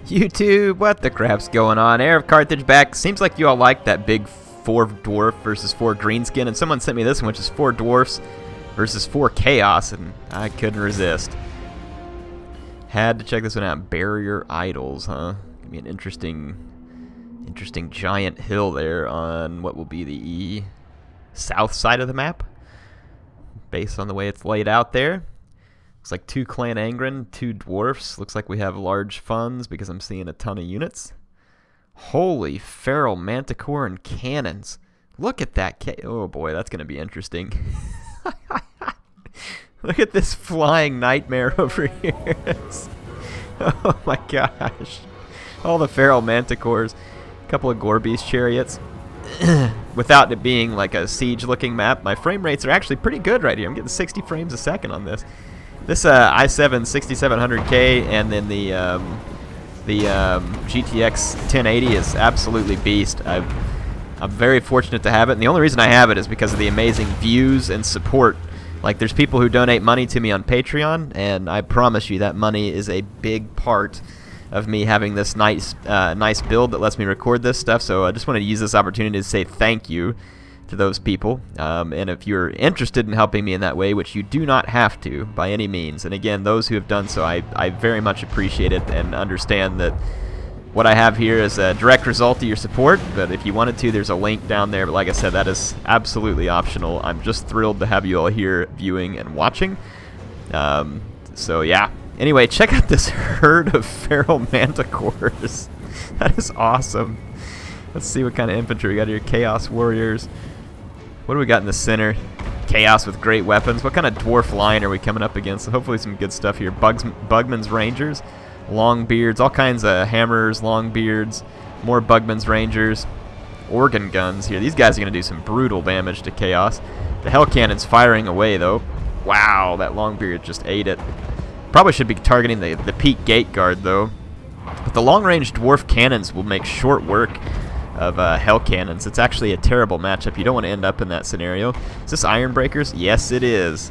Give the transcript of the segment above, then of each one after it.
YouTube, what the crap's going on? HeirofCarthage back. Seems like you all like that big 4 dwarf versus 4 greenskin, and someone sent me this one, which is 4 dwarfs versus 4 chaos, and I couldn't resist. Had to check this one out. Barrier idols, huh? Gonna be an interesting giant hill there on what will be the south side of the map, based on the way it's laid out there. Looks like 2 Clan Angren, 2 Dwarfs. Looks like we have large funds because I'm seeing a ton of units. Holy feral manticore and cannons. Look at that. Oh boy, that's going to be interesting. Look at this flying nightmare over here. Oh my gosh. All the feral manticores. A couple of Gorby's chariots. Without it being like a siege looking map, my frame rates are actually pretty good right here. I'm getting 60 frames a second on this. This i7 6700K and then the GTX 1080 is absolutely beast. I'm very fortunate to have it, and the only reason I have it is because of the amazing views and support. Like, there's people who donate money to me on Patreon, and I promise you that money is a big part of me having this nice build that lets me record this stuff. So I just wanted to use this opportunity to say thank you to those people, and if you're interested in helping me in that way, which you do not have to by any means, and again, those who have done so, I very much appreciate it and understand that what I have here is a direct result of your support, but if you wanted to, there's a link down there, but like I said, that is absolutely optional. I'm just thrilled to have you all here viewing and watching. So yeah, anyway, check out this herd of feral manticores. That is awesome. Let's see what kind of infantry we got here. Chaos warriors. What do we got in the center? Chaos with great weapons. What kind of dwarf line are we coming up against? So hopefully some good stuff here. Bugman's Rangers, long beards, all kinds of hammers, long beards, more Bugman's Rangers, organ guns here. These guys are going to do some brutal damage to Chaos. The Hell Cannon's firing away, though. Wow, that long beard just ate it. Probably should be targeting the peak gate guard, though. But the long-range dwarf cannons will make short work of Hell Cannons. It's actually a terrible matchup. You don't want to end up in that scenario. Is this Iron Breakers? Yes, it is.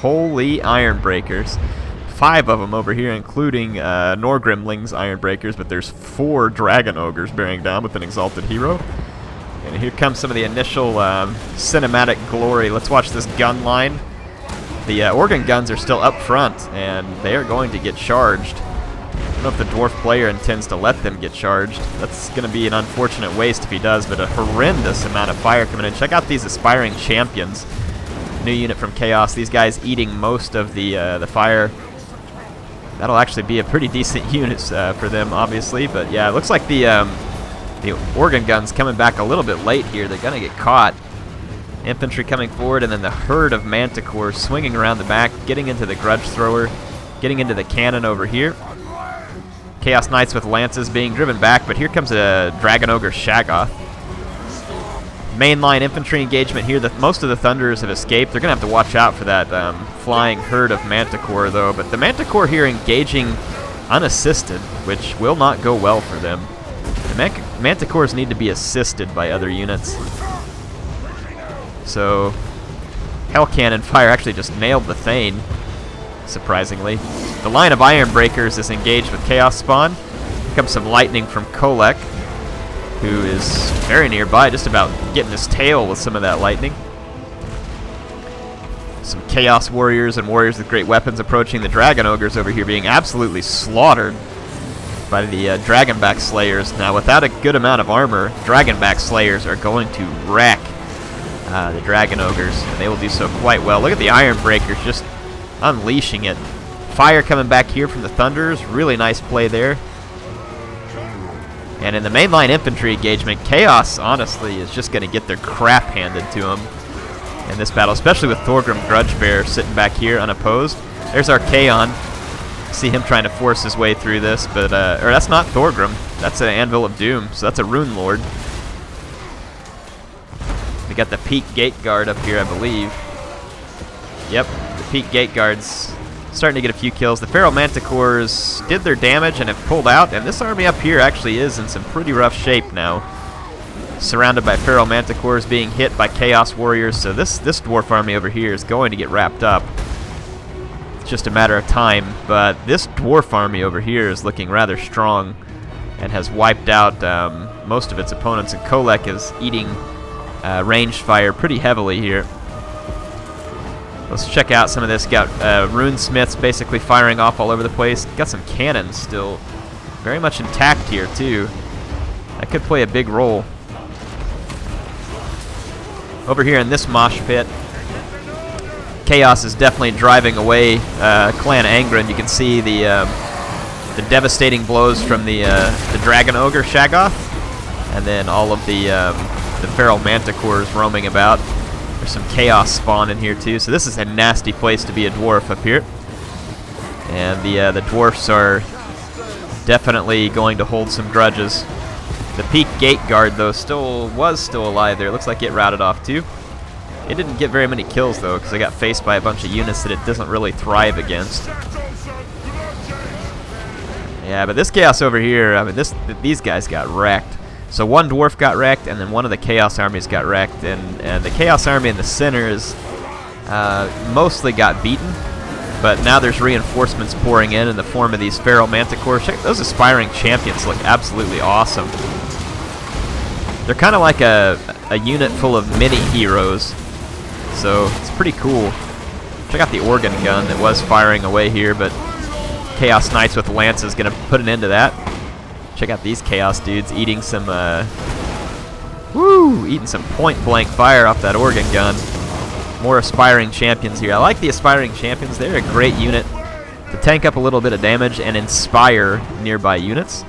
Holy Iron Breakers. 5 of them over here, including Norgrimling's Iron Breakers, but there's 4 Dragon Ogres bearing down with an Exalted Hero. And here comes some of the initial cinematic glory. Let's watch this gun line. The organ guns are still up front, and they are going to get charged. I don't know if the dwarf player intends to let them get charged. That's going to be an unfortunate waste if he does, but a horrendous amount of fire coming in. Check out these Aspiring Champions. New unit from Chaos. These guys eating most of the fire. That'll actually be a pretty decent unit for them, obviously. But yeah, it looks like the organ guns coming back a little bit late here. They're going to get caught. Infantry coming forward, and then the herd of manticores swinging around the back, getting into the grudge thrower, getting into the cannon over here. Chaos Knights with lances being driven back, but here comes a Dragon Ogre Shaggoth. Mainline infantry engagement here. Most of the Thunderers have escaped. They're going to have to watch out for that flying herd of Manticore, though. But the Manticore here engaging unassisted, which will not go well for them. The Manticores need to be assisted by other units. So, Hell Cannon fire actually just nailed the Thane, surprisingly. The line of Iron Breakers is engaged with Chaos Spawn. Here comes some lightning from Kolek, who is very nearby, just about getting his tail with some of that lightning. Some Chaos Warriors and Warriors with great weapons approaching. The Dragon Ogres over here being absolutely slaughtered by the Dragonback Slayers. Now, without a good amount of armor, Dragonback Slayers are going to wreck the Dragon Ogres, and they will do so quite well. Look at the Iron Breakers just unleashing it. Fire coming back here from the Thunderers. Really nice play there. And in the mainline infantry engagement, Chaos, honestly, is just going to get their crap handed to them in this battle, especially with Thorgrim Grudgebear sitting back here unopposed. There's our Kaon. See him trying to force his way through this, but or that's not Thorgrim. That's an Anvil of Doom, so that's a Rune Lord. We got the Peak Gate Guard up here, I believe. Yep, the Peak Gate Guard's starting to get a few kills. The Feral Manticores did their damage and have pulled out, and this army up here actually is in some pretty rough shape now. Surrounded by Feral Manticores, being hit by Chaos Warriors, so this dwarf army over here is going to get wrapped up. just a matter of time. But this dwarf army over here is looking rather strong and has wiped out most of its opponents, and Kolek is eating ranged fire pretty heavily here. Let's check out some of this. Got runesmiths basically firing off all over the place. Got some cannons still very much intact here too. That could play a big role. Over here in this mosh pit, Chaos is definitely driving away Clan Angren. You can see the devastating blows from the Dragon Ogre Shaggoth, and then all of the feral manticores roaming about. There's some chaos spawn in here too, so this is a nasty place to be a dwarf up here. And the dwarfs are definitely going to hold some grudges. The Peak Gate Guard though was still alive there. Looks like it routed off too. It didn't get very many kills though, because I got faced by a bunch of units that it doesn't really thrive against. Yeah, but this chaos over here, I mean, these guys got wrecked. So one dwarf got wrecked, and then one of the chaos armies got wrecked, and the chaos army in the center is mostly got beaten, but now there's reinforcements pouring in the form of these feral manticores. Check those aspiring champions, look absolutely awesome. They're kind of like a unit full of mini heroes, so it's pretty cool. Check out the organ gun that was firing away here, but Chaos Knights with Lance is going to put an end to that. Check out these Chaos dudes eating some, eating some point-blank fire off that organ gun. More aspiring champions here. I like the aspiring champions. They're a great unit to tank up a little bit of damage and inspire nearby units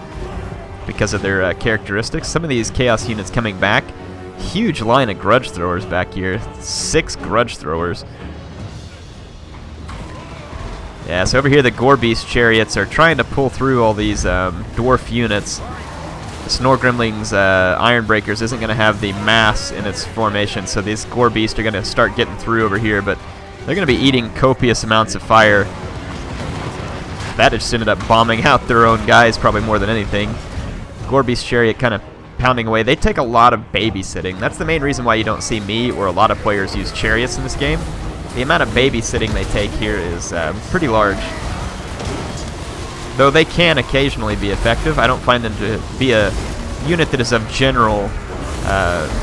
because of their characteristics. Some of these Chaos units coming back. Huge line of grudge throwers back here. 6 grudge throwers. Yeah, so over here the Gore Beast chariots are trying to pull through all these dwarf units. The Snorgrimling's Ironbreakers isn't going to have the mass in its formation, so these Gore Beasts are going to start getting through over here, but they're going to be eating copious amounts of fire. That just ended up bombing out their own guys probably more than anything. Gore Beast chariot kind of pounding away. They take a lot of babysitting. That's the main reason why you don't see me or a lot of players use chariots in this game. The amount of babysitting they take here is pretty large. Though they can occasionally be effective, I don't find them to be a unit that is of general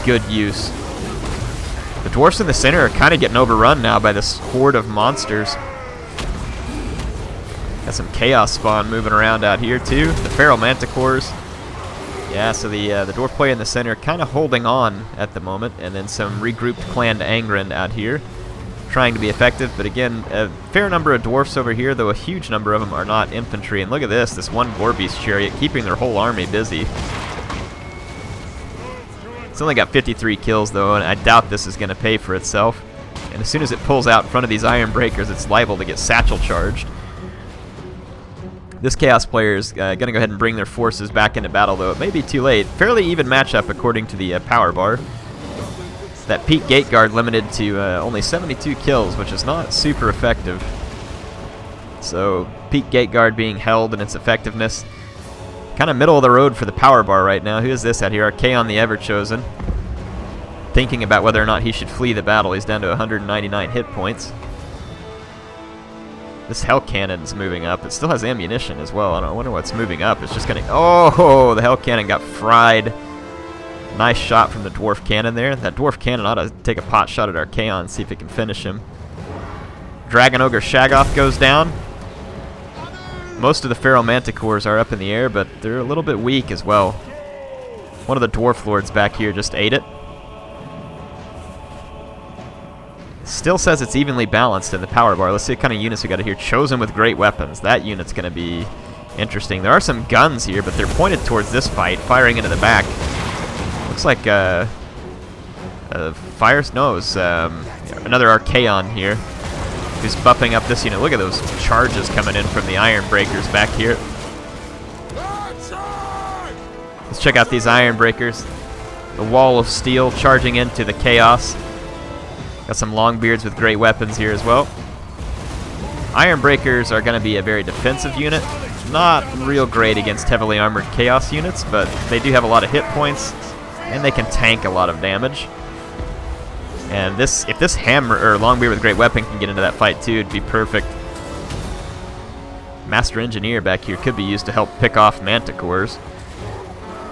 good use. The dwarfs in the center are kind of getting overrun now by this horde of monsters. Got some chaos spawn moving around out here too. The feral manticores. Yeah, so the dwarf player in the center kind of holding on at the moment, and then some regrouped clan Angren out here, trying to be effective. But again, a fair number of dwarfs over here, though a huge number of them are not infantry. And look at this one Gore Beast chariot keeping their whole army busy. It's only got 53 kills though, and I doubt this is going to pay for itself. And as soon as it pulls out in front of these Iron Breakers, it's liable to get satchel charged. This Chaos player is going to go ahead and bring their forces back into battle, though it may be too late. Fairly even matchup according to the power bar. That Peak Gate Guard limited to only 72 kills, which is not super effective. So Peak Gate Guard being held in its effectiveness. Kind of middle of the road for the power bar right now. Who is this out here? Archaon the Everchosen. Thinking about whether or not he should flee the battle. He's down to 199 hit points. This Hell Cannon's moving up. It still has ammunition as well. I wonder what's moving up. It's just going to... Oh, the Hell Cannon got fried. Nice shot from the Dwarf Cannon there. That Dwarf Cannon ought to take a pot shot at Archaon and see if it can finish him. Dragon Ogre Shaggoth goes down. Most of the Feral Manticores are up in the air, but they're a little bit weak as well. One of the Dwarf Lords back here just ate it. Still says it's evenly balanced in the power bar. Let's see what kind of units we got here. Chosen with great weapons. That unit's going to be interesting. There are some guns here, but they're pointed towards this fight, firing into the back. Looks like Fire's Nose, another Archaon here, who's buffing up this unit. Look at those charges coming in from the Iron Breakers back here. Let's check out these Iron Breakers. The wall of steel charging into the chaos. Got some Longbeards with great weapons here as well. Iron Breakers are going to be a very defensive unit. Not real great against heavily armored chaos units, but they do have a lot of hit points. And they can tank a lot of damage. And if this hammer or Longbeard with great weapon can get into that fight too, it'd be perfect. Master Engineer back here could be used to help pick off Manticores.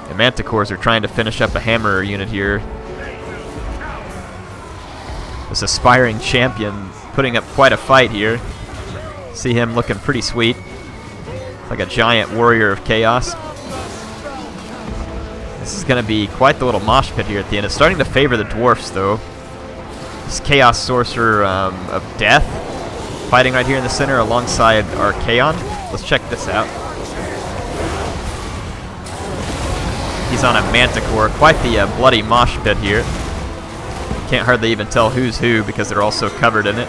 The Manticores are trying to finish up a Hammerer unit here. This aspiring champion putting up quite a fight here. See him looking pretty sweet. Like a giant warrior of chaos. This is going to be quite the little mosh pit here at the end. It's starting to favor the Dwarfs, though. This Chaos Sorcerer of Death fighting right here in the center alongside Archaon. Let's check this out. He's on a Manticore. Quite the bloody mosh pit here. Can't hardly even tell who's who because they're all so covered in it.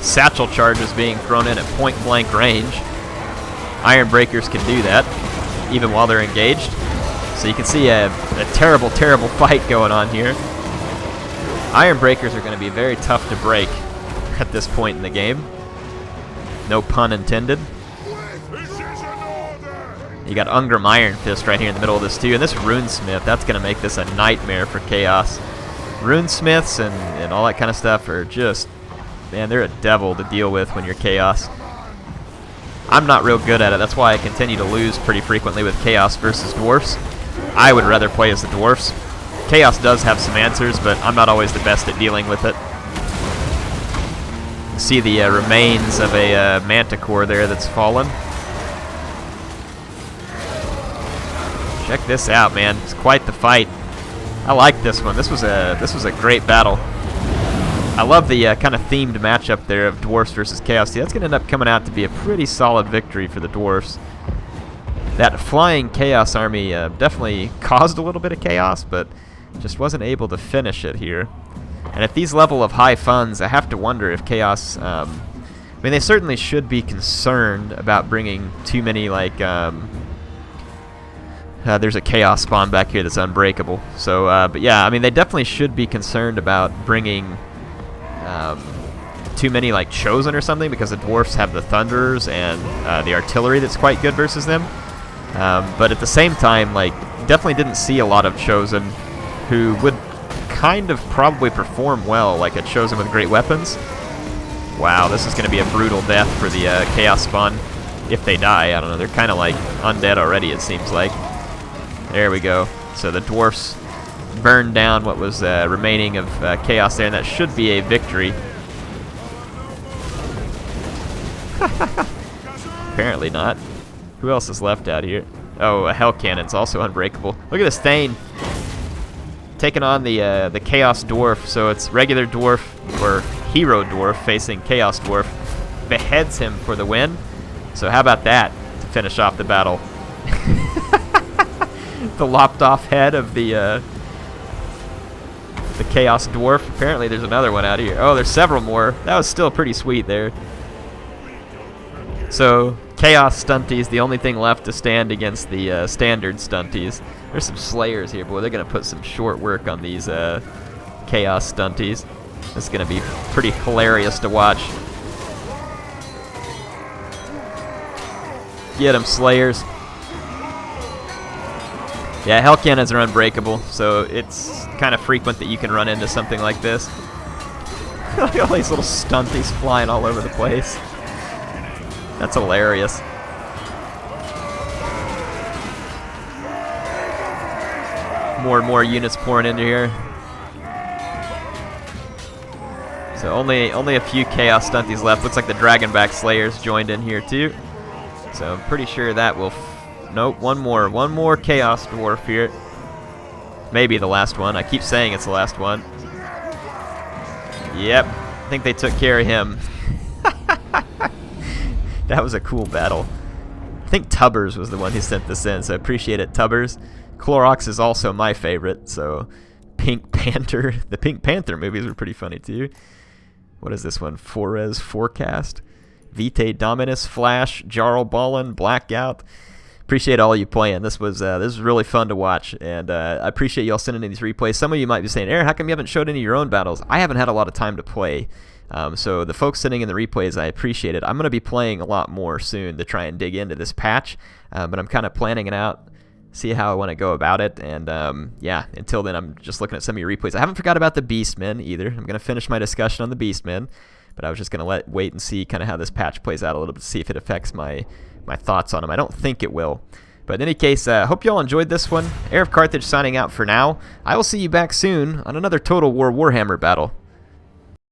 Satchel charges being thrown in at point blank range. Iron Breakers can do that even while they're engaged. So you can see a terrible, terrible fight going on here. Iron Breakers are going to be very tough to break at this point in the game. No pun intended. You got Ungrim Iron Fist right here in the middle of this too. And this Runesmith, that's going to make this a nightmare for Chaos. Runesmiths and all that kind of stuff are just, man, they're a devil to deal with when you're Chaos. I'm not real good at it. That's why I continue to lose pretty frequently with Chaos versus Dwarfs. I would rather play as the Dwarfs. Chaos does have some answers, but I'm not always the best at dealing with it. You see the remains of a Manticore there that's fallen. Check this out, man. It's quite the fight. I like this one. This was a great battle. I love the kind of themed matchup there of Dwarfs versus Chaos. See, that's going to end up coming out to be a pretty solid victory for the Dwarfs. That flying Chaos army definitely caused a little bit of chaos, but just wasn't able to finish it here. And at these level of high funds, I have to wonder if Chaos... I mean, they certainly should be concerned about bringing too many, like... there's a Chaos spawn back here that's unbreakable. So, but yeah, I mean, they definitely should be concerned about bringing... too many like Chosen or something, because the Dwarfs have the Thunderers and the artillery that's quite good versus them. But at the same time, like, definitely didn't see a lot of Chosen who would kind of probably perform well, like a Chosen with great weapons. Wow, this is going to be a brutal death for the Chaos spawn if they die. I don't know, they're kind of like undead already, it seems like. There we go. So the Dwarfs burned down what was remaining of Chaos there, and that should be a victory. Apparently not. Who else is left out here? Oh, a Hell Cannon's also unbreakable. Look at this Thane taking on the Chaos Dwarf. So it's regular Dwarf or Hero Dwarf facing Chaos Dwarf. Beheads him for the win. So how about that to finish off the battle? The lopped off head of the Chaos Dwarf. Apparently there's another one out here. Oh, there's several more. That was still pretty sweet there. So Chaos Stunties, the only thing left to stand against the standard Stunties. There's some Slayers here, boy. They're going to put some short work on these Chaos Stunties. This is going to be pretty hilarious to watch. Get them, Slayers. Yeah, Hell Cannons are unbreakable, so it's kind of frequent that you can run into something like this. Look at all these little Stunties flying all over the place. That's hilarious. More and more units pouring into here. So only a few Chaos Stunties left. Looks like the Dragonback Slayers joined in here too. So I'm pretty sure that will... Nope, one more Chaos Dwarf here. Maybe the last one. I keep saying it's the last one. Yep, I think they took care of him. That was a cool battle. I think Tubbers was the one who sent this in, so I appreciate it, Tubbers. Clorox is also my favorite, so Pink Panther. The Pink Panther movies were pretty funny too. What is this one? Forez Forecast. Vitae Dominus, Flash, Jarl Ballin, Blackout. Appreciate all you playing. This was really fun to watch, and I appreciate y'all sending in these replays. Some of you might be saying, Aaron, how come you haven't showed any of your own battles? I haven't had a lot of time to play. So the folks sending in the replays, I appreciate it. I'm going to be playing a lot more soon to try and dig into this patch, but I'm kind of planning it out, see how I want to go about it, and yeah, until then I'm just looking at some of your replays. I haven't forgot about the Beastmen either. I'm going to finish my discussion on the Beastmen, but I was just going to wait and see kind of how this patch plays out a little bit to see if it affects my thoughts on them. I don't think it will. But in any case, hope you all enjoyed this one. HeirofCarthage signing out for now. I will see you back soon on another Total War Warhammer battle.